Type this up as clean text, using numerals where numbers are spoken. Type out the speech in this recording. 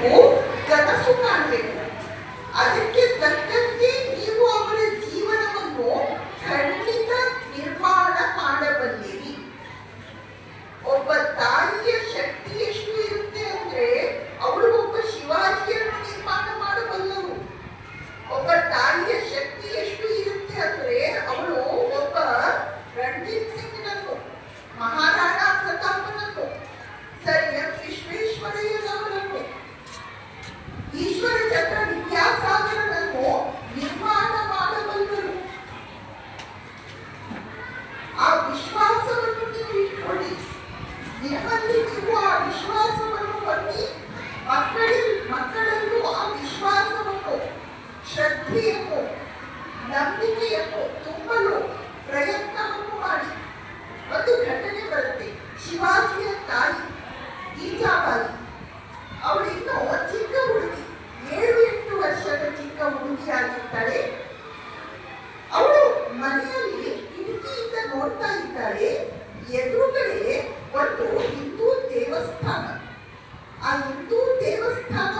ಕಾಣಬೇಕು, ಕನಸು ಕಾಣಬೇಕು. ಅದಕ್ಕೆ ತಕ್ಕಂತೆ ನೀವು ಅವರ ಜೀವನವನ್ನು ಖಂಡಿತ ನಿರ್ಮಾಣ ಮಾಡಬಲ್ಲಿರಿ. ಒಬ್ಬ ತಾಯಿಯ ಶಕ್ತಿ ಎಷ್ಟು ಇರುತ್ತೆ ಅಂದ್ರೆ ಅವಳು ಒಬ್ಬ ಶಿವಾಜಿಯನ್ನು ನಿರ್ಮಾಣ ಮಾಡಬಲ್ಲರು. ಒಬ್ಬ ತಾಯಿಯ ಶಕ್ತಿ ಎಷ್ಟು ಇರುತ್ತೆ ಅಂದ್ರೆ ಅವಳು ಒಬ್ಬ ರಣಜಿತ್ ಸಿಂಗ್ನನ್ನು, ಮಹಾರಾಣಾ ಪ್ರತಾಪನನ್ನು, ಸರ್ ಎಂ ವಿಶ್ವೇಶ್ವರಯ್ಯನವರನ್ನು, ಈಶ್ವರ ಚಂದ್ರ ವಿದ್ಯಾಸಾಗರನನ್ನು ನಿರ್ಮಾಣ ಮಾಡಬಲ್ಲರು. ಆ ವಿಶ್ವಾಸವನ್ನು ನೀವು ಇಟ್ಕೊಳ್ಳಿ. ನಿಮ್ಮಲ್ಲಿ ನೀವು ಆ ವಿಶ್ವಾಸವನ್ನು ಹೊಂದಿ ಮಕ್ಕಳಲ್ಲೂ ಆ ವಿಶ್ವಾಸವನ್ನು, ಶ್ರದ್ಧೆಯನ್ನು, ನಂಬಿಕೆಯನ್ನು ತುಂಬಲು ಪ್ರಯತ್ನವನ್ನು ಮಾಡಿ. ಒಂದು ಘಟನೆ ಬರುತ್ತೆ. ಶಿವಾಜಿಯ ತಾಯಿ ಗೀತಾಬಾಯಿ, ಅವಳು ಇನ್ನೂ ಚಿಕ್ಕ ಹುಡುಗಿ, 7-8 ವರ್ಷದ ಚಿಕ್ಕ ಹುಡುಗಿಯಾಗಿರ್ತಾಳೆ. ಅವಳು ಮನೆಯಲ್ಲಿ ಕಿಟಕಿಯಿಂದ ನೋಡ್ತಾ ಇದ್ದಾಳೆ. ಎದುರುಗಡೆ ಒಂದು ಹಿಂದೂ ದೇವಸ್ಥಾನ. ಆ ಹಿಂದೂ ದೇವಸ್ಥಾನ